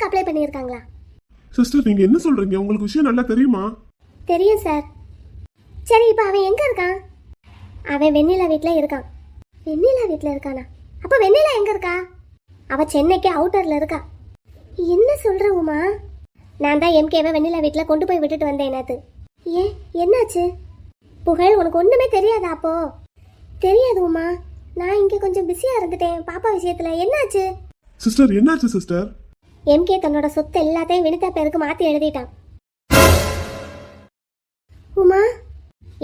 டிவோர்ஸ்க்கு apply பண்ணியிருக்காங்களா? Sister நீங்க என்ன சொல்றீங்க? உங்களுக்கு விஷயம் நல்லா தெரியுமா? தெரியும் சார். சரி, இப்போ அவன் எங்க இருக்கான்? அவன் வெண்ணிலா வீட்டில் இருக்கான். வெண்ணிலா வீட்டில் இருக்கானா? அப்போ வெண்ணிலா எங்க இருக்கா? அவ சென்னைக்கு அவுட்டர்ல இருக்கா. என்ன சொல்ற உமா? நான் தான் எம்கேவை வெண்ணிலா வீட்டில் கொண்டு போய் விட்டுட்டு வந்தேன் நேத்து. ஏன், என்னாச்சு? புகழ், உனக்கு ஒண்ணுமே தெரியாதா? அப்போ தெரியாது உமா, நான் இங்கே கொஞ்சம் பிஸியா இருந்துட்டேன் பாப்பா விஷயத்துல. என்னாச்சு சிஸ்டர்? என்னாச்சு சிஸ்டர்? எம்கே தன்னோட சொத்து எல்லாத்தையும் வினிதா பேருக்கு மாத்தி எழுதிட்டான். உமா,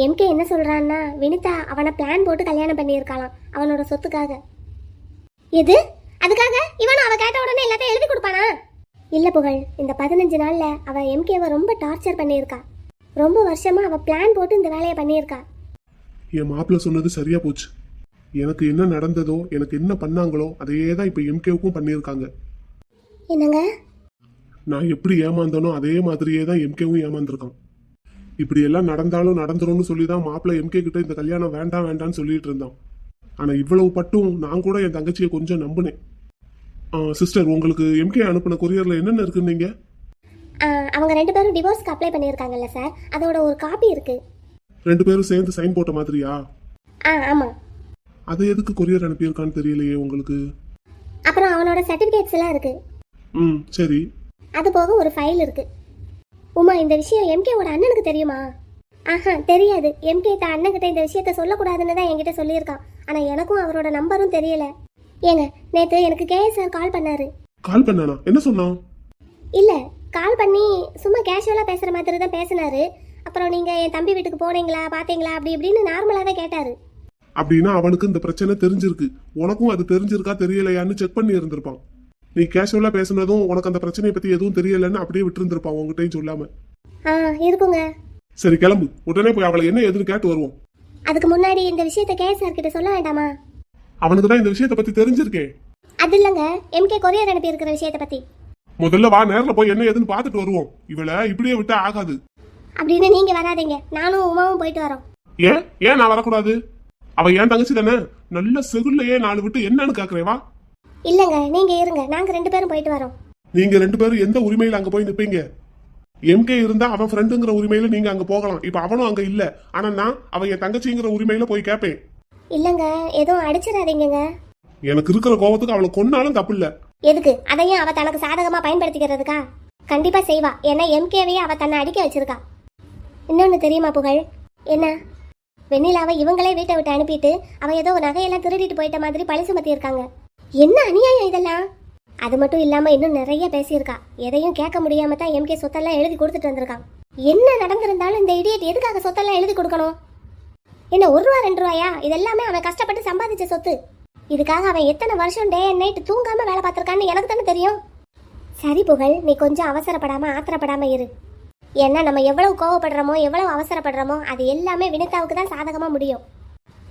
எம்கே என்ன சொல்றான்னா வினிதா அவனை பிளான் போட்டு கல்யாணம் பண்ணியிருக்காளாம் அவனோட சொத்துக்காக. எது? அதுக்காக இவனும் அவ கேட்ட உடனே எல்லாத்தையும் எழுதி கொடுப்பானா? இல்ல புகழ், இந்த 15 நாள்ல அவ எம்கேவை ரொம்ப டார்ச்சர் பண்ணியிருக்கா. ரொம்ப வருஷமா அவ பிளான் போட்டு இந்த வேலையை பண்ணியிருக்கா. என் மாப்பிள்ள சொன்னது சரியா போச்சு. எனக்கு என்ன நடந்ததோ, எனக்கு என்ன பண்ணாங்களோ அதையே தான் இப்ப எம்கேவுக்கும் பண்ணியிருக்காங்க. என்னங்க? நான் எப்படி ஏமாந்தனோ அதே மாதிரியே தான் எம்கேவும் ஏமாந்துருக்கான். இப்படி எல்லாம் நடந்தாலும் நடந்துரும்னு சொல்லி தான் மாப்பிள்ள எம்கே கிட்ட இந்த கல்யாணம் வேண்டாம் வேண்டாம்னு சொல்லிட்டு இருந்தான். ஆனா இவ்வளவு பட்டும் நான் கூட என் தங்கச்சியை கொஞ்சம் நம்பினேன். சிஸ்டர், உங்களுக்கு எம்கே அனுப்பின கொரியர்ல என்னென்ன இருக்குன்னீங்க? அவங்க 2 பேரும் டிவோர்ஸ்க்கு அப்ளை பண்ணியிருக்காங்கல்ல சார், அதோட ஒரு காப்பி இருக்கு. 2 பேரும் சேர்ந்து சைன் போட்ட மாதிரியா? ஆமா. அதை எதுக்கு கொரியர் அனுப்பியிருக்கான்னு தெரியலையே உங்களுக்கு. அப்புறம் அவனோட சர்டிபிகேட்ஸ் எல்லாம் இருக்கு. சரி. அது போக ஒரு ஃபைல் இருக்கு. உமா, இந்த விஷயம் எம்கேவோட அண்ணனுக்கு தெரியுமா? ஆஹா, தெரியாது. எம்கே தான் அண்ணன்கிட்ட இந்த விஷயத்த சொல்லக்கூடாதுன்னு தான் என்கிட்ட சொல்லியிருக்கான். ஆனா எனக்கும் அவரோட நம்பரும் தெரியல. ஏங்க, நேத்து எனக்கு கேஎஸ் சார் கால் பண்ணாரு. கால் பண்ணானா? என்ன சொன்னான்? இல்ல, கால் பண்ணி சும்மா கேஷுவலா பேசுற மாதிரி தான் பேசினாரு. அப்புறம் நீங்க என் தம்பி வீட்டுக்கு போனீங்களா, பாத்தீங்களா, அப்படி இப்படின்னு நார்மலா தான் கேட்டாரு. அப்படின்னா அவனுக்கு இந்த பிரச்சனை தெரிஞ்சிருக்கு. உனக்கும் அது தெரிஞ்சிருக்கா தெரியலையான்னு செக் பண்ணி இருந்திருப்பான். நீ கேஷுவலா பேசுனதும் உனக்கு அந்த பிரச்சனையை பத்தி எதுவும் தெரியலன்னு அப்படியே விட்டு இருந்திருப்பான் உங்ககிட்டயும் சொல்லாம. இருக்குங்க. சரி, கிளம்பு. உடனே போய் அவளை என்ன எதுன்னு கேட்டு வருவோம். அதுக்கு முன்னாடி இந்த விஷயத்த கேஎஸ் சார் கிட்ட சொல்ல வேண்டாமா? அவனுக்கு தான் இந்த விஷயத்தை பத்தி தெரிஞ்சிருக்கேன். அது இல்லங்க, எம்கே கொரியர் அனுப்பி இருக்கிற விஷயத்தை பத்தி. முதல்ல வா, நேர்ல போய் என்ன எதுன்னு பாத்துட்டு வருவோம். இவளை இப்படியே விட்டா ஆகாது. அப்படின்னு நீங்க வராதீங்க, நானும் உமாவும் போயிட்டு வரோம். ஏன் ஏன் நான் வரக்கூடாது? அவ ஏன் தங்கச்சி தானே. நல்ல செகுல்லையே 4 விட்டு என்னன்னு கேக்குறேன். வா. இல்லங்க, நீங்க இருங்க, நாங்க 2 பேரும் போயிட்டு வரோம். நீங்க 2 பேரும் எந்த உரிமையில அங்க போய் நிப்பீங்க? எம்கே இருந்தா அவன் ஃப்ரெண்டுங்கிற உரிமையில நீங்க அங்க போகலாம். இப்ப அவனும் அங்க இல்ல. ஆனா நான் அவ என் தங்கச்சிங்கிற உரிமையில போய் கேட்பேன். இல்லங்க, எதுவும் அடிச்சிடாதீங்க. எனக்கு இருக்கிற கோபத்துக்கு அவளை கொன்னாலும் தப்பு இல்ல. எதுக்கு? அதையும் அவ தனக்கு சாதகமா பயன்படுத்திக்கிறதுக்கா? கண்டிப்பா செய்வா. ஏன்னா எம்கேவையே அவ தன்னை அடிக்க வச்சிருக்கா. இன்னொன்னு தெரியுமா புகழ்? என்ன? வெண்ணிலாவை இவங்களே வீட்டை விட்டு அனுப்பிட்டு அவ ஏதோ நகையெல்லாம் திருடிட்டு போயிட்ட மாதிரி பழி சுமத்தி இருக்காங்க. என்ன அநியாயம் இதெல்லாம்! அது மட்டும் இல்லாம இன்னும் நிறைய பேசியிருக்கா. எதையும் கேட்க முடியாம தான் எம்கே சொத்தெல்லாம் எழுதி கொடுத்துட்டு வந்திருக்கான். என்ன நடந்திருந்தாலும் இந்த இடியட் எதுக்காக சொத்தெல்லாம் எழுதி கொடுக்கணும்? என்ன 1 ரூபா 2 ரூபாயா? இதெல்லாமே அவன் கஷ்டப்பட்டு சம்பாதிச்ச சொத்து. இதுக்காக அவன் எத்தனை வருஷம் டே அண்ட் நைட் தூங்காம வேலை பார்த்திருக்கான்னு எனக்கு தானே தெரியும். சரி புகழ், நீ கொஞ்சம் அவசரப்படாம ஆத்திரப்படாம இரு. ஏன்னா நம்ம எவ்வளவு கோவப்படுறோமோ எவ்வளவு அவசரப்படுறோமோ அது எல்லாமே வினிதாவுக்கு தான் சாதகமா முடியும்.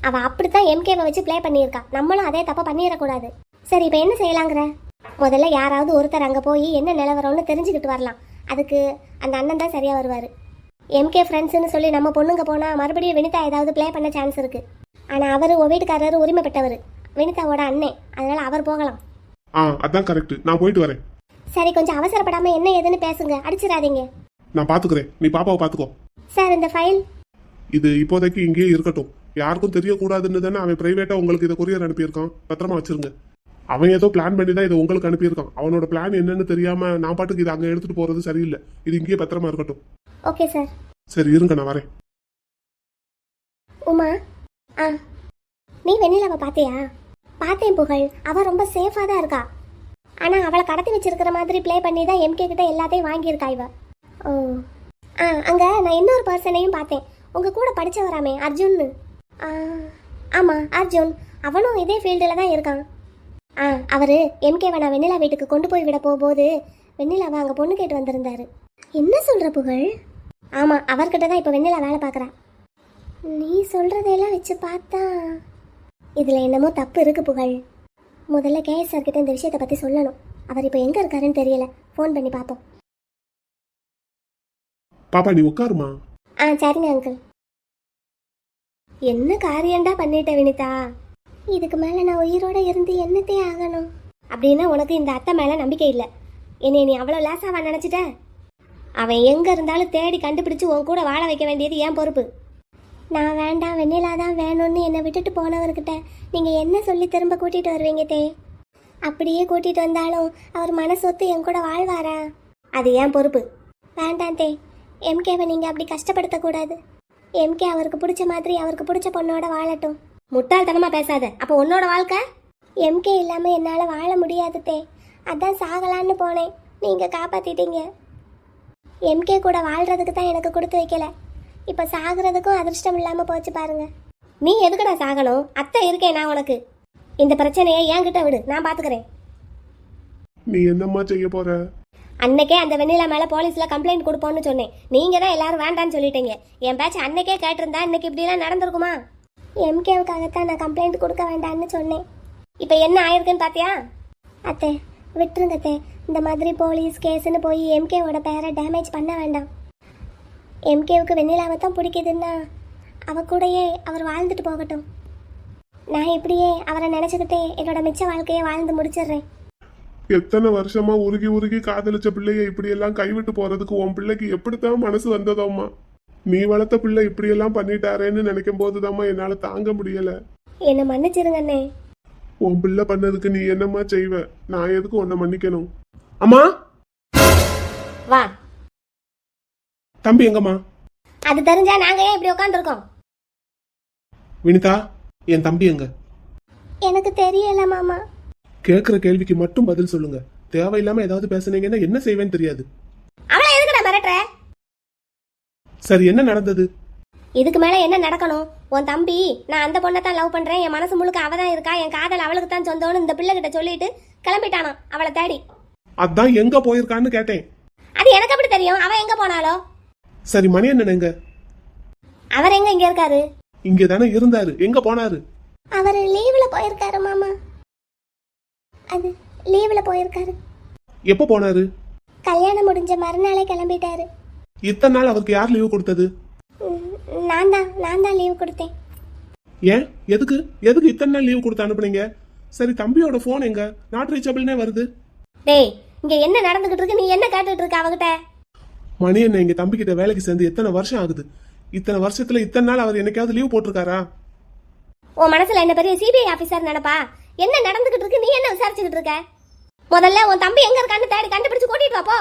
அவ அப்படித்தான் எம்கேவை வச்சு பிளே பண்ணியிருக்கா. நம்மளும் அதே தப்ப பண்ணிடக்கூடாது. சரி, இப்ப என்ன செய்யலாங்கிற? முதல்ல யாராவது ஒருத்தர் அங்க போய் என்ன நிலவரம்னு தெரிஞ்சுக்கிட்டு வரலாம். அதுக்கு அந்த அண்ணன் தான் சரியா வருவாரு. எம்கே ஃப்ரெண்ட்ஸ்னு சொல்லி நம்ம பொண்ணுங்க போனா மறுபடியும் வினிதா ஏதாவது பிளே பண்ண சான்ஸ் இருக்கு. ஆனா அவரு வீட்டுக்காரரு உரிமைப்பட்டவர், வினிதாவோட அண்ணே. அதனால அவர் போகலாம். அதான் கரெக்ட். நான் போயிட்டு வரேன். சரி, கொஞ்சம் அவசரப்படாம என்ன ஏதுன்னு பேசுங்க, அடிச்சிடாதீங்க. நான் பாத்துக்கிறேன், நீ பாப்பாவை பாத்துக்கோ. சார், இந்த ஃபைல் இது இப்போதைக்கு இங்கேயே இருக்கட்டும். யாருக்கும் தெரியக்கூடாதுன்னு தானே அவன் பிரைவேட்டா உங்களுக்கு இதை கொரியர் அனுப்பியிருக்கான். பத்திரமா வச்சிருங்க. அவன் ஏதோ பிளான் பண்ணி தான் இதை உங்களுக்கு அனுப்பியிருக்கான். அவனோட பிளான் என்னன்னு தெரியாம நான் பாட்டுக்கு இதை அங்க எடுத்துட்டு போறது சரியில்லை. இது இங்கேயே பத்திரமா இருக்கட்டும். Okay sir. சரி இருங்க, நான் வரேன். உமா, நீ வெண்ணிலாவை பாத்தியா? பார்த்தேன் புகழ், அவ ரொம்ப சேஃபா தான் இருக்கா. ஆனா அவளை கடத்தி வச்சிருக்கிற மாதிரி பிளே பண்ணி தான் எம்கே கிட்ட எல்லாத்தையும் வாங்கியிருக்கா இவ. ஓ, அங்க நான் இன்னொரு பர்சனையும் பார்த்தேன். உங்க கூட படிச்சவராமே அர்ஜுன். ஆமா, அர்ஜுன். அவனும் இதே ஃபீல்டில் தான் இருக்கான். அவரு எம்கேவை நான் வெண்ணிலா வீட்டுக்கு கொண்டு போய் விட போகும்போது வெண்ணிலாவை அங்கே பொண்ணு கேட்டு வந்திருந்தாரு. என்ன சொல்ற புகழ்? ஆமா, அவர்கிட்ட தான் இப்போ வெண்ணிலா வேலை பார்க்குறா. நீ சொல்றதையெல்லாம் வச்சு பார்த்தா இதுல என்னமோ தப்பு இருக்கு புகழ். முதல்ல கேஎஸ் சார் கிட்ட இந்த விஷயத்தை பத்தி சொல்லணும். அவர் இப்போ எங்க இருக்காருன்னு தெரியல. ஃபோன் பண்ணி பார்ப்போம். பாப்பா, நீ உட்காருமா. சரிங்க அங்கிள். என்ன காரியண்டா பண்ணிட்ட வினிதா? இதுக்கு மேல நான் உயிரோட இருந்து என்னத்தே ஆகணும்? அப்படின்னா உனக்கு இந்த அத்தை மேல நம்பிக்கை இல்லை. என்னை நீ அவ்வளோ லேசாவா நினச்சிட்ட? அவன் எங்கே இருந்தாலும் தேடி கண்டுபிடிச்சு உன் கூட வாழ வைக்க வேண்டியது ஏன் பொறுப்பு. நான் வேண்டாம், வெண்ணிலா தான் வேணும்னு என்னை விட்டுட்டு போனவர்கிட்ட நீங்கள் என்ன சொல்லி திரும்ப கூட்டிகிட்டு வருவீங்க தே? அப்படியே கூட்டிகிட்டு வந்தாலும் அவர் மனசொத்து என் கூட வாழ்வாரா? அது ஏன் பொறுப்பு. வேண்டாம் தே, எம்கேவை நீங்கள் அப்படி கஷ்டப்படுத்தக்கூடாது. எம்கே அவருக்கு பிடிச்ச மாதிரி அவருக்கு பிடிச்ச பொண்ணோட வாழட்டும். முட்டாள்தனமாக பேசாத. அப்போ உன்னோட வாழ்க்கை? எம்கே இல்லாமல் என்னால் வாழ முடியாது தே. அதான் சாகலான்னு போனேன், நீங்கள் காப்பாற்றிட்டீங்க. எம்கே கூட வாழ்கிறதுக்கு தான் எனக்கு கொடுத்து வைக்கல. இப்போ சாகிறதுக்கும் அதிர்ஷ்டம் இல்லாமல் போச்சு பாருங்க. நீ எதுக்குடா சாகணும்? அத்தை இருக்கேன் நான் உனக்கு. இந்த பிரச்சனையை என்கிட்ட விடு, நான் பார்த்துக்கிறேன். நீ என்னம்மா செய்ய போற? அன்னைக்கே அந்த வெண்ணிலா மேலே போலீஸில் கம்ப்ளைண்ட் கொடுப்போன்னு சொன்னேன். நீங்கள் தான் எல்லாரும் வேண்டான்னு சொல்லிட்டீங்க. என் பேச்சு அன்னைக்கே கேட்டிருந்தா இன்னைக்கு இப்படிலாம் நடந்திருக்குமா? எம்கேவுக்காகத்தான் நான் கம்ப்ளைண்ட் கொடுக்க வேண்டான்னு சொன்னேன். இப்போ என்ன ஆயிருக்குன்னு பார்த்தியா? அத்தை விட்டுருங்க அத்தை. இந்த மாதிரி போலீஸ் கேஸுன்னு போய் எம்கேவோட பேரை டேமேஜ் பண்ண வேண்டாம். எம்கேவுக்கு வெண்ணிலாவை தான் பிடிக்குதுன்னா அவ கூடயே அவர் வாழ்ந்துட்டு போகட்டும். நான் இப்படியே அவரை நினச்சிக்கிட்டே என்னோட மிச்ச வாழ்க்கையை வாழ்ந்து முடிச்சிடுறேன். எத்தனை வருஷமா உருகி உருகி காதலிச்ச பிள்ளைய இப்படி எல்லாம் கைவிட்டு போறதுக்கு உன் பிள்ளைக்கு எப்படித்தான் மனசு வந்ததோம்மா? நீ வளர்த்த பிள்ளை இப்படி எல்லாம் பண்ணிட்டாரேன்னு நினைக்கும் போதுதாம்மா என்னால தாங்க முடியல. என்னை மன்னிச்சிருங்க அண்ணே. உன் பிள்ளை பண்ணதுக்கு நீ என்னம்மா செய்வ? நான் எதுக்கு உன்னை மன்னிக்கணும்? அம்மா வா. தம்பி எங்கம்மா? அது தெரிஞ்சா நாங்க ஏன் இப்படி உட்காந்துருக்கோம்? வினிதா, என் தம்பி எங்க? எனக்கு தெரியல மாமா. கேக்குற கேள்விக்கு மட்டும் பதில் சொல்லுங்க. தேவையில்லாம ஏதாவது பேசுனீங்கன்னா என்ன செய்வேன்னு தெரியாது. அவளை எதுக்குடா மிரட்டுற? சரி, என்ன நடந்தது? இதுக்கு மேல என்ன நடக்கணும்? உன் தம்பி நான் அந்த பொண்ணை தான் லவ் பண்றேன், என் மனசு முழுக்க அவ தான் இருக்கா, என் காதல் அவளுக்கு தான் சொந்தம்னு இந்த பிள்ளை கிட்ட சொல்லிட்டு கிளம்பிட்டானா அவளை தேடி. அதான் எங்க போயிருக்கான்னு கேட்டேன். அது எனக்கு எப்படி தெரியும்? அவ எங்க போனாலோ? சரி, மணி என்ன எங்க? அவர் எங்க இங்க இருக்காரு? இங்க தானே இருந்தாரு. எங்க போனாரு? அவர் லீவ்ல போயிருக்காரு மாமா. அது லீவ்ல போயிருக்காரு. எப்போ போனாரு? கல்யாணம் முடிஞ்ச மறுநாளே கிளம்பிட்டாரு. இத்தனை நாள் அவருக்கு யார் லீவு கொடுத்தது? நான் தான் லீவ் கொடுத்தேன். ஏன்? எதுக்கு இத்தனை நாள் லீவு கொடுத்து அனுப்புனீங்க? சரி, தம்பியோட போன் எங்க? நாட் ரீச்சபிள்னே வருது. டேய், இங்க என்ன நடந்துகிட்டு இருக்கு? நீ என்ன கேட்டுட்டு இருக்க அவகிட்ட? மணி என்ன எங்க தம்பி கிட்ட வேலைக்கு சேர்ந்து எத்தனை வருஷம் ஆகுது? இத்தனை வருஷத்துல இத்தனை நாள் அவர் என்னைக்காவது லீவ் போட்டிருக்காரா? உன் மனசுல என்ன பெரிய சிபிஐ ஆபீசர் நினைப்பா? என்ன நடந்துகிட்டு இருக்கு? நீ என்ன விசாரிச்சுக்கிட்டு இருக்க? முதல்ல உன் தம்பி எங்க இருக்கான்னு தேடி கண்டுபிடிச்சு கூட்டிட்டு வா போ.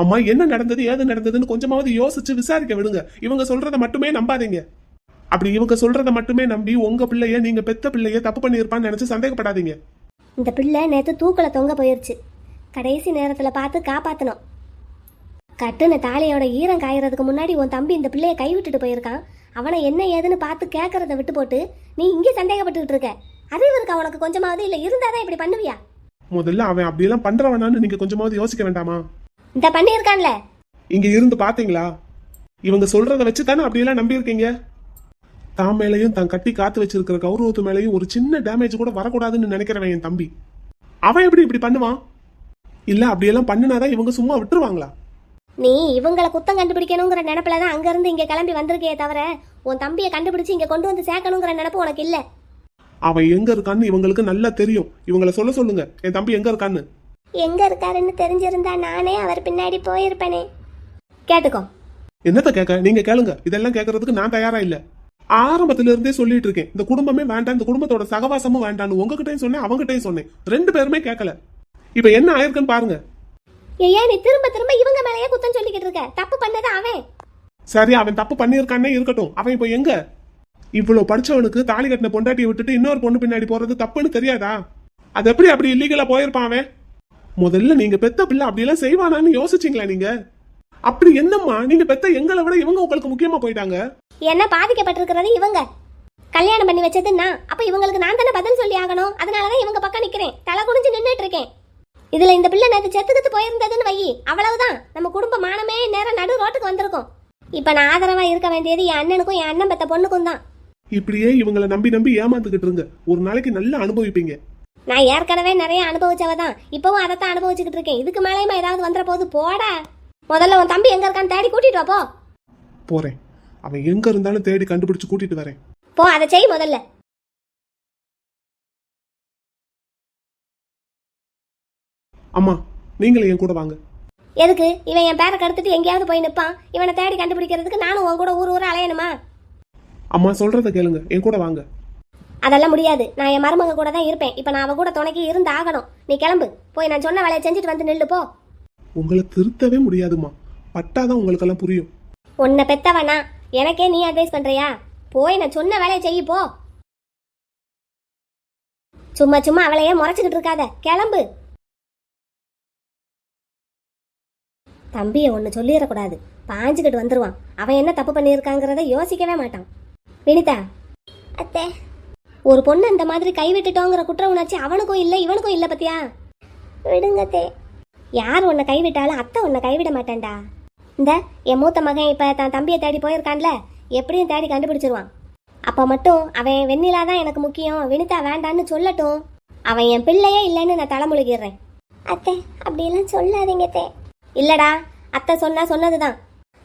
அம்மா, என்ன நடந்தது ஏது நடந்ததுன்னு கொஞ்சமாவது யோசிச்சு விசாரிக்க விடுங்க. இவங்க சொல்றத மட்டுமே நம்பாதீங்க. அப்படி இவங்க சொல்றத மட்டுமே நம்பி உங்க பிள்ளைய, நீங்க பெத்த பிள்ளைய தப்பு பண்ணியிருப்பான்னு நினைச்சு சந்தேகப்படாதீங்க. இந்த பிள்ளை நேத்து தூக்குல தொங்க போயிருச்சு. கடைசி நேரத்துல பார்த்து காப்பாத்தணும். கட்டுன தாலியோட ஈரம் காயறதுக்கு முன்னாடி உன் தம்பி இந்த பிள்ளைய கைவிட்டுட்டு போயிருக்கான். அவனை என்ன ஏதுன்னு பார்த்து கேட்கறத விட்டு போட்டு நீ இங்கே சந்தேகப்பட்டுக்கிட்டு இருக்க. அறிவு இருக்கா உனக்கு கொஞ்சமாவது? இல்ல இருந்தாதான் இப்படி பண்ணுவியா? முதல்ல அவன் அப்படியெல்லாம் பண்றவனான்னு நீங்க கொஞ்சமாவது யோசிக்க வேண்டாமா? இந்த பண்ணியிருக்கான்ல. இங்க இருந்து பாத்தீங்களா? இவங்க சொல்றத வச்சு தானே அப்படியெல்லாம் நம்பி இருக்கீங்க. தான் மேலையும் தான் கட்டி காத்து வச்சிருக்கிற கௌரவத்து மேலையும் ஒரு சின்ன டேமேஜ் கூட வரக்கூடாதுன்னு நினைக்கிறவன் என் தம்பி. அவன் எப்படி இப்படி பண்ணுவான்? இல்ல அப்படியெல்லாம் பண்ணினாதான் இவங்க சும்மா விட்டுருவாங்களா? நீ இவங்களை குத்தம் கண்டுபிடிக்கணுங்கிற நினைப்புலதான் அங்க இருந்து இங்க கிளம்பி வந்திருக்கே தவிர உன் தம்பியை கண்டுபிடிச்சு இங்க கொண்டு வந்து சேர்க்கணுங்கிற நினைப்பு உனக்கு இல்ல. அவன் எங்க இருக்கான்னு இவங்களுக்கு நல்லா தெரியும். இவங்களை சொல்ல சொல்லுங்க, என் தம்பி எங்க இருக்கான்னு. எங்க இருக்காருன்னு தெரிஞ்சிருந்தா நானே அவர் பின்னாடி போயிருப்பேனே. கேட்டுக்கோ. என்னத்த கேட்க? நீங்க கேளுங்க. இதெல்லாம் கேட்கறதுக்கு நான் தயாரா இல்ல. ஆரம்பத்துல இருந்தே சொல்லிட்டு இருக்கேன், இந்த குடும்பமே வேண்டாம், இந்த குடும்பத்தோட சகவாசமும் வேண்டான்னு. உங்ககிட்டயும் சொன்னேன், அவங்ககிட்டயும் சொன்னேன். ரெண்டு பேருமே கேட்கல. இப்ப என்ன ஆயிருக்குன்னு பாருங்க. ஏன் நீ திரும்ப திரும்ப இவங்க மேலேயே குத்தம் சொல்லிக்கிட்டு இருக்க? தப்பு பண்ணது அவன். சரி, அவன் தப்பு பண்ணியிருக்கானே இருக்கட்டும். அவன் இப்ப எங்க? இவ்வளவு படிச்சவனுக்கு தாலி கட்டின பொண்டாட்டியை விட்டுட்டு இன்னொரு பொண்ணு பின்னாடி போறது தப்புன்னு தெரியாதா? அது எப்படி அப்படி இல்லீகலா போயிருப்பான் அவன்? முதல்ல நீங்க பெத்த பிள்ளை அப்படியெல்லாம் செய்வானான்னு யோசிச்சீங்களா நீங்க? அப்படி என்னம்மா, நீங்க பெத்த எங்களை விட இவங்க உங்களுக்கு முக்கியமா போயிட்டாங்க. என்ன பாதிக்கப்பட்டிருக்கிறது இவங்க. கல்யாணம் பண்ணி வச்சது நான். அப்ப இவங்களுக்கு நான் தானே பதில் சொல்லி ஆகணும். அதனாலதான் இவங்க பக்கம் நிக்கிறேன், தலை குனிஞ்சு நின்றுட்டு இருக்கேன். இதுல இந்த பிள்ளை நேற்று செத்துக்கிட்டு போயிருந்ததுன்னு வை, அவ்வளவுதான். நம்ம குடும்ப மானமே நேரம் நடு ரோட்டுக்கு வந்திருக்கும். இப்ப நான் ஆதரவா இருக்க வேண்டியது என் அண்ணனுக்கும் என் அண்ணன் பெத்த பொண்ணுக்கும் தான். இப்படியே இவங்களை நம்பி நம்பி ஏமாந்துகிட்டு இருங்க, ஒரு நாளைக்கு நல்லா அனுபவிப்பீங்க. நான் ஏற்கனவே நிறைய அனுபவிச்சவ தான், இப்பவும் அதைத்தான் அனுபவிச்சுக்கிட்டு இருக்கேன். இதுக்கு மேலேயுமா ஏதாவது வந்துற போது போட. முதல்ல உன் தம்பி எங்க இருக்கான்னு தேடி கூட்டிட்டு வா போ. போறேன், அவன் எங்க இருந்தாலும் தேடி கண்டுபிடிச்சு கூட்டிட்டு வரேன். போ, அதை செய் முதல்ல. அம்மா, நீங்களே என் கூட வாங்க. எதுக்கு? இவன் என் பேரை கடுத்துட்டு எங்கேயாவது போய் நிற்பான். இவனை தேடி கண்டுபிடிக்கிறதுக்கு நானும் உன் கூட ஊர் ஊரா அலையணுமா? அம்மா சொல்றத கேளுங்க, என் கூட வாங்க. அதெல்லாம் முடியாது. நான் என் மருமக கூட தான் இருப்பேன். இப்போ நான் அவ கூட துணைக்கு இருந்து ஆகணும். நீ கிளம்பு, போய் நான் சொன்ன வேலையை செஞ்சுட்டு வந்து நில்லு போ. உங்களை திருத்தவே முடியாதுமா, பட்டாதான் உங்களுக்கெல்லாம் புரியும். உன்னை பெத்தவனா? எனக்கே நீ அட்வைஸ் பண்றியா? போய் நான் சொன்ன வேலையை செய்ய போ. சும்மா சும்மா அவளையே முறைச்சிக்கிட்டு இருக்காத, கிளம்பு. தம்பியை ஒன்று சொல்லிடக்கூடாது, பாஞ்சுக்கிட்டு வந்துருவான். அவன் என்ன தப்பு பண்ணியிருக்காங்கிறத யோசிக்கவே மாட்டான். வினிதா அத்தை, ஒரு பொண்ணு இந்த மாதிரி கைவிட்டுட்டோங்கிற குற்ற உணர்ச்சி அவனுக்கும் இல்லை இவனுக்கும் இல்லை பத்தியா? விடுங்கத்தே. யார் உன்னை கைவிட்டாலும் அத்தை உன்னை கைவிட மாட்டேன்டா. இந்த என் மூத்த மகன் இப்போ தான் தம்பியை தேடி போயிருக்கான்ல, எப்படியும் தேடி கண்டுபிடிச்சிருவான். அப்போ மட்டும் அவன் வெண்ணிலா தான் எனக்கு முக்கியம், வினிதா வேண்டான்னு சொல்லட்டும். அவன் என் பிள்ளையே இல்லைன்னு நான் தலைமுழுகிடுறேன். அத்தை அப்படியெல்லாம் சொல்லாதீங்க தே. இல்லடா, அத்தை சொன்னா சொன்னதுதான்.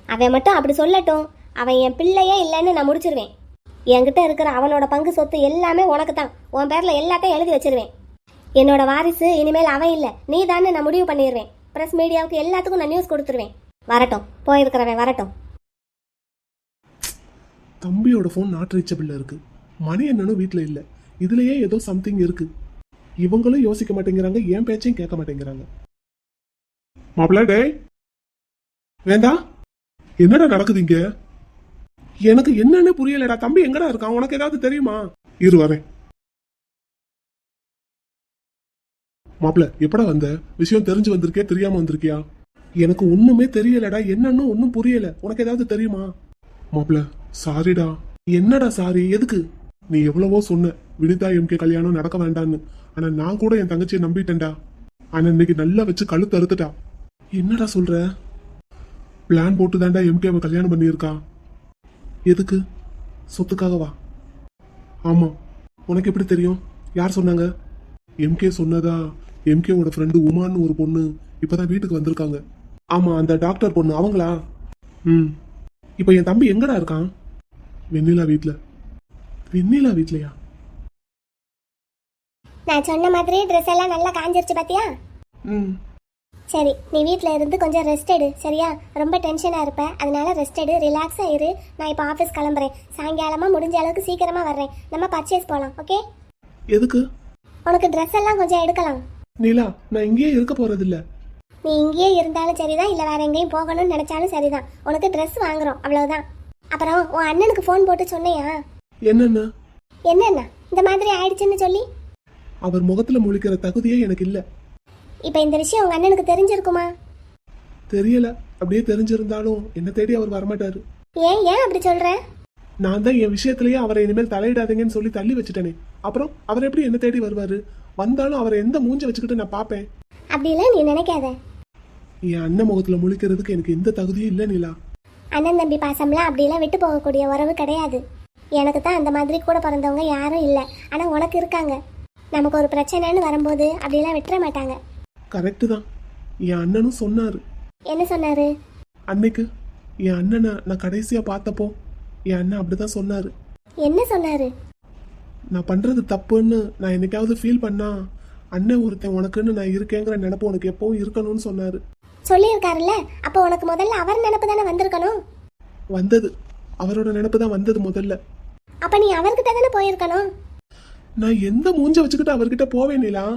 அவன் மட்டும் அப்படி சொல்லட்டும். அவன் என் பிள்ளையே இல்லைன்னு நான் முடிச்சிருவேன். என்கிட்ட இருக்கிற அவனோட பங்கு சொத்து எல்லாமே உனக்கு தான். உன் பேர்ல எல்லாத்தையும் எழுதி வச்சிருவேன். என்னோட வாரிசு இனிமேல் அவன் இல்லை, நீ தானே நான் முடிவு பண்ணிடுவேன். பிரஸ் மீடியாவுக்கு எல்லாத்துக்கும் நான் நியூஸ் கொடுத்துருவேன். வரட்டும், போயிருக்கிறவன் வரட்டும். தம்பியோட ஃபோன் நாட் ரீச்சபிள் இருக்கு. மணி என்னன்னு வீட்டில் இல்லை. இதுலயே ஏதோ சம்திங் இருக்கு. இவங்களும் யோசிக்க மாட்டேங்கிறாங்க, என் பேச்சையும் கேட்க மாட்டேங்கிறாங்க. மாப்பிள்ள டேய், வேண்டா, என்னடா நடக்குது இங்க? எனக்கு என்னன்னு புரியலடா. தம்பி எங்கடா இருக்கான்? உனக்கு ஏதாவது தெரியுமா? இரு வரேன். மாப்பிள்ள எப்படா வந்த? விஷயம் தெரிஞ்சு வந்திருக்கே, தெரியாம வந்திருக்கியா? எனக்கு ஒண்ணுமே தெரியலடா. என்னன்னு ஒன்னும் புரியல. உனக்கு ஏதாவது தெரியுமா? மாப்பிள்ள சாரிடா. என்னடா சாரி? எதுக்கு? நீ எவ்வளவோ சொன்ன வினிதா எம்கே கல்யாணம் நடக்க வேண்டான்னு. ஆனா நான் கூட என் தங்கச்சியை நம்பிட்டேன்டா. ஆனா இன்னைக்கு நல்லா வச்சு கழுத்து அறுத்துட்டா. என்னடா சொல்ற? பிளான் போட்டு தாண்டா எம்கேவை கல்யாணம் பண்ணியிருக்கா. எதுக்கு? சொத்துக்காகவா? ஆமா. உனக்கு எப்படி தெரியும்? யார் சொன்னாங்க? எம்கே சொன்னதா? எம்கேவோட ஃப்ரெண்டு உமான்னு ஒரு பொண்ணு இப்பதான் வீட்டுக்கு வந்திருக்காங்க. ஆமா, அந்த டாக்டர் பொண்ணு அவங்களா? ம். இப்ப என் தம்பி எங்கடா இருக்கான்? வெண்ணிலா வீட்ல. வெண்ணிலா வீட்லயா? நான் சொன்ன மாதிரி ட்ரெஸ் எல்லாம் நல்லா காஞ்சிருச்சு பாத்தியா? ம். சரி, நீ வீட்டில் இருந்து கொஞ்சம் ரெஸ்ட் எடு, சரியா? ரொம்ப டென்ஷனாக இருப்ப, அதனால ரெஸ்ட் எடு, ரிலாக்ஸாக இரு. நான் இப்போ ஆஃபீஸ் கிளம்புறேன். சாயங்காலமாக முடிஞ்ச அளவுக்கு சீக்கிரமாக வர்றேன். நம்ம பர்ச்சேஸ் போகலாம், ஓகே? எதுக்கு? உனக்கு ட்ரெஸ் எல்லாம் கொஞ்சம் எடுக்கலாம். நீலா, நான் இங்கேயே இருக்க போறதில்ல. நீ இங்கேயே இருந்தாலும் சரிதான், இல்லை வேற எங்கேயும் போகணும்னு நினைச்சாலும் சரிதான். உனக்கு ட்ரெஸ் வாங்குறோம், அவ்வளவுதான். அப்புறம் உன் அண்ணனுக்கு ஃபோன் போட்டு சொன்னையா? என்னன்னு? என்னண்ணா இந்த மாதிரி ஆயிடுச்சுன்னு சொல்லி? அவர் முகத்துல முழிக்கிற தகுதியே எனக்கு இல்ல. இப்போ இந்த விஷயம் உங்க அண்ணனுக்கு தெரிஞ்சிருக்குமா? தெரியல. அப்படியே தெரிஞ்சிருந்தாலும் என்ன தேடி அவர் வரமாட்டாரு. ஏன் ஏன் அப்படி சொல்ற? நான் தான் என் விஷயத்திலேயே அவரை இனிமேல் தலையிடாதீங்கன்னு சொல்லி தள்ளி வச்சுட்டேனே. அப்புறம் அவர் எப்படி என்ன தேடி வருவாரு? வந்தாலும் அவரை எந்த மூஞ்ச வச்சுக்கிட்டு நான் பாப்பேன்? அப்படிலாம் நீ நினைக்காத. என் அண்ணன் முகத்துல முழிக்கிறதுக்கு எனக்கு எந்த தகுதியும் இல்லை நீலா. அண்ணன் தம்பி பாசம்லாம் அப்படிலாம் விட்டு போகக்கூடிய உறவு கிடையாது. எனக்கு தான் அந்த மாதிரி கூட பிறந்தவங்க யாரும் இல்லை, ஆனால் உனக்கு இருக்காங்க. நமக்கு ஒரு பிரச்சனைன்னு வரும்போது அப்படிலாம் விட்டுற மாட்டாங்க. கரெக்டு தான். என் அண்ணனும் சொன்னாரு. என்ன சொன்னாரு? அன்னைக்கு என் அண்ணனை நான் கடைசியா பார்த்தப்போ என் அண்ணன் அப்படிதான் சொன்னாரு. என்ன சொன்னாரு? நான் பண்றது தப்புன்னு நான் என்னைக்காவது ஃபீல் பண்ணா அண்ணன் ஒருத்தன் உனக்குன்னு நான் இருக்கேங்கிற நினைப்பு உனக்கு எப்பவும் இருக்கணும்னு சொன்னாரு. சொல்லியிருக்காருல்ல, அப்போ உனக்கு முதல்ல அவர் நினைப்பு தானே வந்திருக்கணும். வந்தது அவரோட நினைப்பு தான் வந்தது முதல்ல. அப்ப நீ அவர்கிட்ட தானே போயிருக்கணும். நான் எந்த மூஞ்ச வச்சுக்கிட்டு அவர்கிட்ட போவேனிலா?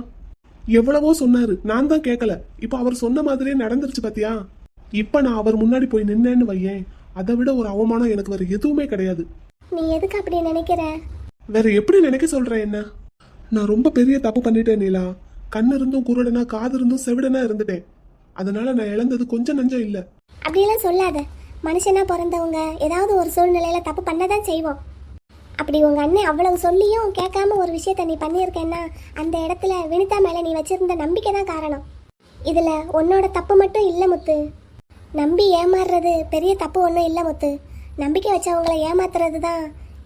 எவ்வளவோ சொன்னாரு, நான் தான் கேட்கல. இப்ப அவர் சொன்ன மாதிரியே நடந்துருச்சு பாத்தியா? இப்ப நான் அவர் முன்னாடி போய் நின்னேன்னு வையேன், அதை விட ஒரு அவமானம் எனக்கு வேற எதுவுமே கிடையாது. நீ எதுக்கு அப்படி நினைக்கிற? வேற எப்படி நினைக்க சொல்ற என்ன? நான் ரொம்ப பெரிய தப்பு பண்ணிட்டேன் நீலா. கண்ணு இருந்தும் குருடனா, காது இருந்தும் செவிடனா இருந்துட்டேன். அதனால நான் இழந்தது கொஞ்சம் நஞ்சம் இல்ல. அப்படியெல்லாம் சொல்லாத. மனுஷனா பிறந்தவங்க ஏதாவது ஒரு சூழ்நிலையில தப்பு பண்ணதான் செய்வோம். அப்படி உங்க அண்ணன் அவ்வளவு சொல்லியும் கேட்காம ஒரு விஷயத்த நீ பண்ணியிருக்கேன்னா அந்த இடத்துல வினிதா மேல நீ வச்சிருந்த நம்பிக்கை தான் காரணம். இதுல உன்னோட தப்பு மட்டும் இல்ல முத்து. நம்பி ஏமாறுறது பெரிய தப்பு ஒன்றும் இல்லை முத்து. நம்பிக்கை வச்சவங்களை ஏமாத்துறது தான்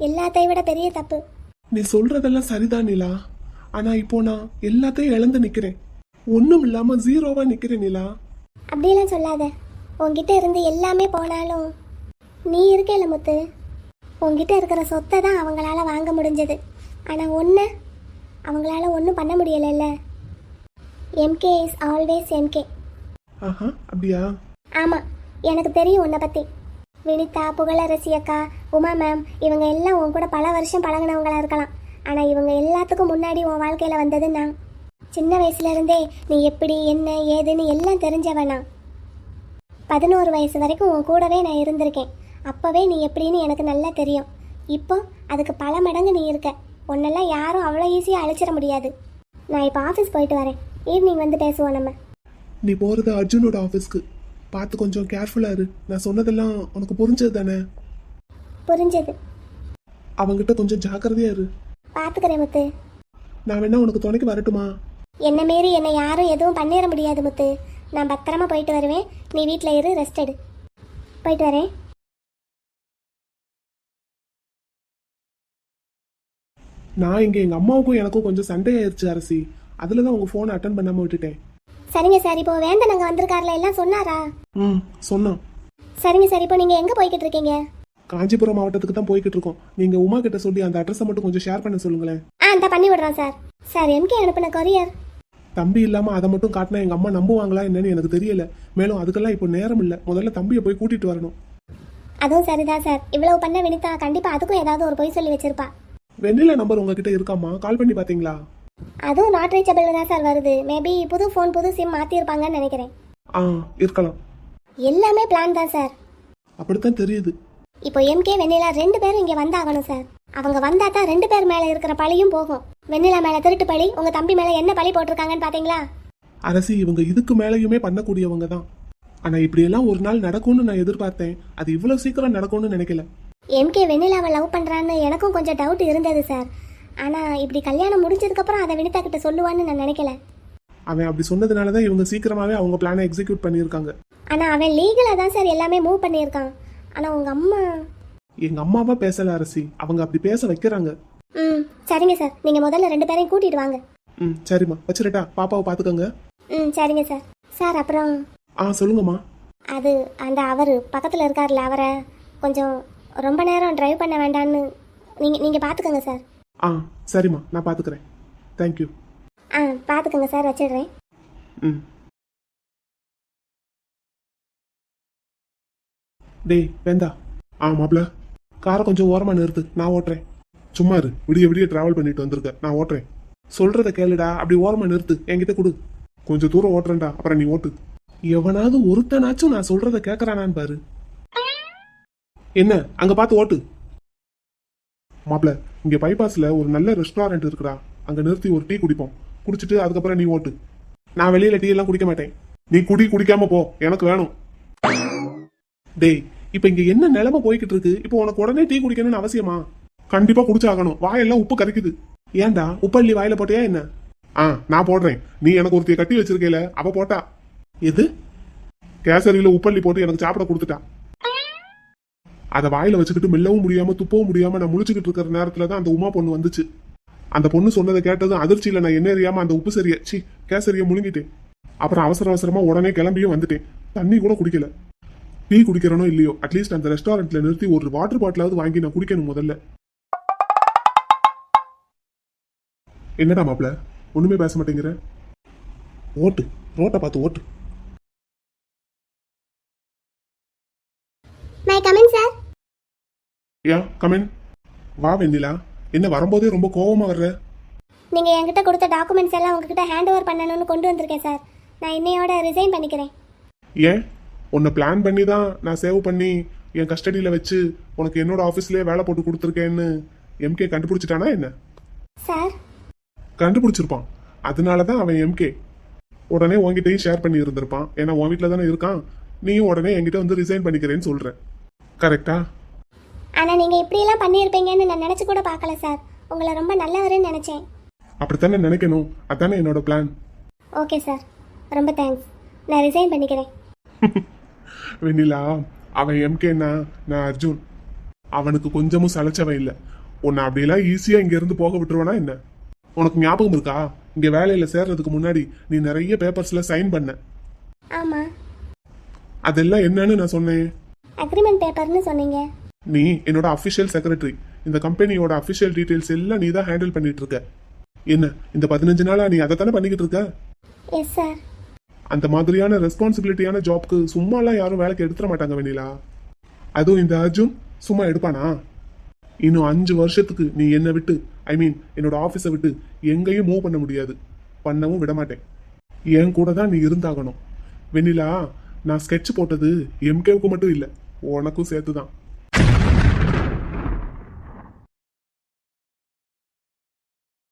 எல்லாத்தையும் விட பெரிய தப்பு. நீ சொல்றதெல்லாம் சரிதான் நிலா. ஆனா இப்போ நான் எல்லாத்தையும் இழந்து நிக்கிறேன். ஒண்ணும் இல்லாம ஜீரோவா நிக்கிறேன் நிலா. அப்படியெல்லாம் சொல்லாத. உன்கிட்ட இருந்து எல்லாமே போனாலும் நீ இருக்கேல முத்து. உன்கிட்ட இருக்கிற சொத்தை தான் அவங்களால வாங்க முடிஞ்சது. ஆனா ஒன்று அவங்களால ஒன்றும் பண்ண முடியலைல்ல. MK is always MK. ஆஹா, அப்படியா? ஆமாம், எனக்கு தெரியும் உன்னை பற்றி. வினிதா, புகழரசி அக்கா, உமா மேம் இவங்க எல்லாம் உன் கூட பல வருஷம் பழகினவங்களா இருக்கலாம். ஆனால் இவங்க எல்லாத்துக்கும் முன்னாடி உன் வாழ்க்கையில் வந்தது நான். சின்ன வயசுலேருந்தே நீ எப்படி என்ன ஏதுன்னு எல்லாம் தெரிஞ்சவனா. 11 வயசு வரைக்கும் உன் கூடவே நான் இருந்திருக்கேன். அப்போவே நீ எப்படின்னு எனக்கு நல்லா தெரியும். இப்போ அதுக்கு பல மடங்கு நீ இருக்க. உன்னெல்லாம் யாரும் அவ்வளோ ஈஸியாக அழைச்சிட முடியாது. நான் இப்போ ஆஃபீஸ் போயிட்டு வரேன். ஈவினிங் வந்து பேசுவோம் நம்ம. நீ போகிறது அர்ஜுனோட ஆஃபீஸ்க்கு. பார்த்து கொஞ்சம் கேர்ஃபுல்லாக இரு. நான் சொன்னதெல்லாம் உனக்கு புரிஞ்சது தானே? புரிஞ்சது. அவங்கிட்ட கொஞ்சம் ஜாக்கிரதையாக இரு. பார்த்துக்கிறேன் முத்து. நான் வேணா உனக்கு துணைக்கு வரட்டுமா? என்னை மீறி என்னை யாரும் எதுவும் பண்ணிட முடியாது முத்து. நான் பத்திரமா போயிட்டு வருவேன். நீ வீட்டில் இரு, ரெஸ்ட் எடு. போயிட்டு வரேன். நான் இங்கே எங்கள் அம்மாவுக்கும் எனக்கும் கொஞ்சம் சண்டை ஆயிடுச்சு அரசி. அதில் தான் உங்கள் ஃபோனை அட்டன் பண்ணாமல் விட்டுட்டேன். சரிங்க சார். இப்போ வேந்தன் அங்கே வந்திருக்காருல, எல்லாம் சொன்னாரா? சொன்னான். சரிங்க சார். இப்போ நீங்கள் எங்கே போய்கிட்டு இருக்கீங்க? காஞ்சிபுரம் மாவட்டத்துக்கு தான் போய்கிட்டு இருக்கோம். நீங்கள் உமா கிட்ட சொல்லி அந்த அட்ரஸை மட்டும் கொஞ்சம் ஷேர் பண்ண சொல்லுங்களேன். இந்த பண்ணி விடுறோம் சார். சார், எம்கே அனுப்பின கொரியர். தம்பி இல்லாமல் அதை மட்டும் காட்டினா எங்கள் அம்மா நம்புவாங்களா என்னன்னு எனக்கு தெரியல. மேலும் அதுக்கெல்லாம் இப்போ நேரம் இல்லை. முதல்ல தம்பியை போய் கூட்டிகிட்டு வரணும். அதுவும் சரிதான் சார். இவ்வளவு பண்ண வினிதா கண்டிப்பாக அதுக்கும் ஏதாவது ஒரு பொய் சொல்லி வச்சிருப்பா. வெண்ணிலா நம்பர் உங்ககிட்ட இருக்காமா? கால் பண்ணி பார்த்தீங்களா? அதுவும் நாட் ரீச்சபிள் தான் சார் வருது. மேபி புது ஃபோன் புது சிம் மாற்றிருப்பாங்கன்னு நினைக்கிறேன். இருக்கலாம். எல்லாமே பிளான் தான் சார். அப்படித்தான் தெரியுது. இப்போ எம்கே வெண்ணிலா 2 பேரும் இங்கே வந்தாகணும் சார். அவங்க வந்தா தான் 2 பேர் மேலே இருக்கிற பழியும் போகும். வெண்ணிலா மேலே திருட்டு பழி, உங்க தம்பி மேலே என்ன பழி போட்டிருக்காங்கன்னு பாத்தீங்களா? அரசி, இவங்க இதுக்கு மேலேயுமே பண்ணக்கூடியவங்க தான். ஆனா இப்படியெல்லாம் ஒரு நாள் நடக்கும்னு நான் எதிர்பார்த்தேன். அது இவ்வளவு சீக்கிரம் நடக்கும்னு நினைக்கல. எம்கே வெண்ணிலாவை லவ் பண்றான்னு எனக்கும் கொஞ்சம் டவுட் இருந்தது சார். ஆனா இப்படி கல்யாணம் முடிஞ்சதுக்கு அப்புறம் அதை வினிதா கிட்ட சொல்லுவான்னு நான் நினைக்கல. அவன் அப்படி சொன்னதுனாலதான் இவங்க சீக்கிரமாவே அவங்க பிளானை எக்ஸிக்யூட் பண்ணியிருக்காங்க. ஆனா அவன் லீகலா தான் சார் எல்லாமே மூவ் பண்ணியிருக்கான். ஆனா உங்க அம்மா எங்க அம்மாவா பேசல அரசி. அவங்க அப்படி பேச வைக்கிறாங்க. சரிங்க சார். நீங்க முதல்ல 2 பேரையும் கூட்டிட்டு வாங்க. சரிம்மா, வச்சிரட்டா? பாப்பாவை பாத்துக்கோங்க. சரிங்க சார். சார் அப்புறம் சொல்லுங்கம்மா. அது அந்த அவர் பக்கத்துல இருக்காருல்ல, அவரை கொஞ்சம் ரொம்ப நேரம் டிரைவ் பண்ண வேண்டான்னு நீங்க பாத்துக்கோங்க சார். சரிம்மா, நான் பாத்துக்கிறேன். தேங்க்யூ. பாத்துக்கோங்க சார். வச்சிடுறேன். டேய் வேந்தா. மாப்ள, காரை கொஞ்சம் ஓரமா நிறுத்து, நான் ஓட்டுறேன். சும்மா இரு. விடிய விடிய டிராவல் பண்ணிட்டு வந்திருக்க, நான் ஓட்டுறேன். சொல்றத கேளுடா. அப்படி ஓரமா நிறுத்து, என்கிட்ட கொடு. கொஞ்சம் தூரம் ஓட்டுறேன்டா, அப்புறம் நீ ஓட்டு. எவனாவது ஒருத்தனாச்சும் நான் சொல்றத கேட்கறானான்னு பாரு. என்ன அங்க பார்த்து ஓட்டு. மாப்ள, இங்க பைபாஸ்ல ஒரு நல்ல ரெஸ்டாரண்ட் இருக்குடா. அங்க நிறுத்தி ஒரு டீ குடிப்போம். குடிச்சிட்டு அதுக்கப்புறம் நீ ஓட்டு. நான் வெளியில டீ எல்லாம் குடிக்க மாட்டேன். நீ குடிக்காம போ, எனக்கு வேணும். டேய், இப்ப இங்க என்ன நிலைமை போய்கிட்டு இருக்கு? இப்போ உனக்கு உடனே டீ குடிக்கணும்னு அவசியமா? கண்டிப்பா குடிச்சாகணும். வாயெல்லாம் உப்பு கரைக்குது. ஏன்டா உப்பள்ளி வாயில போட்டியா என்ன? நான் போடுறேன். நீ எனக்கு ஒருத்தைய கட்டி வச்சிருக்கேல, அவ போட்டா. எது? கேசரியில உப்பள்ளி போட்டு எனக்கு சாப்பிட கொடுத்துட்டா. அதை வாயில வச்சுக்கிட்டு மெல்லவும் முடியாம துப்பவும் முடியாம நான் முழிச்சுக்கிட்டு இருக்கிற நேரத்துலதான் அந்த உமா பொண்ணு வந்துச்சு. அந்த பொண்ணு சொன்னதை கேட்டதும் அதிர்ச்சியில நான் என்ன அறியாம அந்த உப்பு சரிய கேசரிய முழுங்கிட்டேன். அப்புறம் அவசர அவசரமா உடனே கிளம்பியும் வந்துட்டேன். தண்ணி கூட குடிக்கல. டீ குடிக்கிறனோ இல்லையோ, அட்லீஸ்ட் அந்த ரெஸ்டாரண்ட்ல நிறுத்தி ஒரு வாட்டர் பாட்டிலாவது வாங்கி நான் குடிக்கணும் முதல்ல. என்னடா மாப்ள, ஒண்ணுமே பேச மாட்டேங்கிற? ஓட்டு, ரோட்டை பார்த்து ஓட்டு. My come in sir. கமின். வா வெண்ணிலா. என்ன வரும்போதே ரொம்ப கோவமா வர்ற? நீங்க என்கிட்ட கொடுத்த டாக்குமெண்ட்ஸ் எல்லாம் உங்ககிட்ட ஹேண்ட் ஓவர் பண்ணணும்னு கொண்டு வந்திருக்கேன் சார். நான் இன்னையோட ரிசைன் பண்ணிக்கிறேன். ஏன்? உன்னை பிளான் பண்ணி தான் நான் சேவ் பண்ணி என் கஸ்டடியில வச்சு உனக்கு என்னோட ஆஃபீஸ்லயே வேலை போட்டு கொடுத்துருக்கேன்னு எம்கே கண்டுபிடிச்சிட்டானா என்ன? சார் கண்டுபிடிச்சிருப்பான். அதனாலதான் அவன் எம்கே உடனே உன்கிட்டயும் ஷேர் பண்ணி இருந்திருப்பான். ஏன்னா உன் வீட்டில் தானே இருக்கான். நீயும் உடனே என்கிட்ட வந்து ரிசைன் பண்ணிக்கிறேன்னு சொல்ற. கரெக்டா? ஆனா நீங்க இப்படி எல்லாம் பண்ணியிருப்பீங்கன்னு நான் நினைச்சு கூட பார்க்கல சார். உங்களை ரொம்ப நல்லவருன்னு நினைச்சேன். அப்படித்தானே நினைக்கணும். அதானே என்னோட பிளான். ஓகே சார், ரொம்ப தேங்க்ஸ். நான் ரிசைன் பண்ணிக்கிறேன். வெண்ணிலா, அவன் எம்கேன்னா நான் அர்ஜுன். அவனுக்கு கொஞ்சமும் சளைச்சவன் இல்லை. உன்னை அப்படியெல்லாம் ஈஸியா இங்க இருந்து போக விட்டுருவானா என்ன? உனக்கு ஞாபகம் இருக்கா? இங்க வேலையில சேர்றதுக்கு முன்னாடி நீ நிறைய பேப்பர்ஸ்ல சைன் பண்ண. ஆமா. அதெல்லாம் என்னன்னு நான் சொன்னேன்? அக்ரிமெண்ட் பேப்பர்னு சொன்னீங்க. நீ என்னோட அஃபிஷியல் செக்ரட்டரி. இந்த கம்பெனியோட அஃபிஷியல் டீடைல்ஸ் எல்லாம் நீ தான் ஹேண்டில் பண்ணிட்டு இருக்க. என்ன இந்த 15 நாளா நீ அதை தானே பண்ணிக்கிட்டு இருக்க? Yes sir. அந்த மாதிரியான ரெஸ்பான்சிபிலிட்டியான ஜாப்க்கு சும்மாலாம் யாரும் வேலைக்கு எடுத்துட மாட்டாங்க வெண்ணிலா. அதுவும் இந்த அர்ஜுன் சும்மா எடுப்பானா? இன்னும் 5 வருஷத்துக்கு நீ என்னை விட்டு, ஐ மீன் என்னோட ஆஃபீஸை விட்டு எங்கேயும் மூவ் பண்ண முடியாது, பண்ணவும் விட மாட்டேன். என் கூட தான் நீ இருந்தாகணும் வெண்ணிலா. நான் ஸ்கெட்ச் போட்டது எம்கேவுக்கு மட்டும் இல்லை, உனக்கும் சேர்த்து தான்.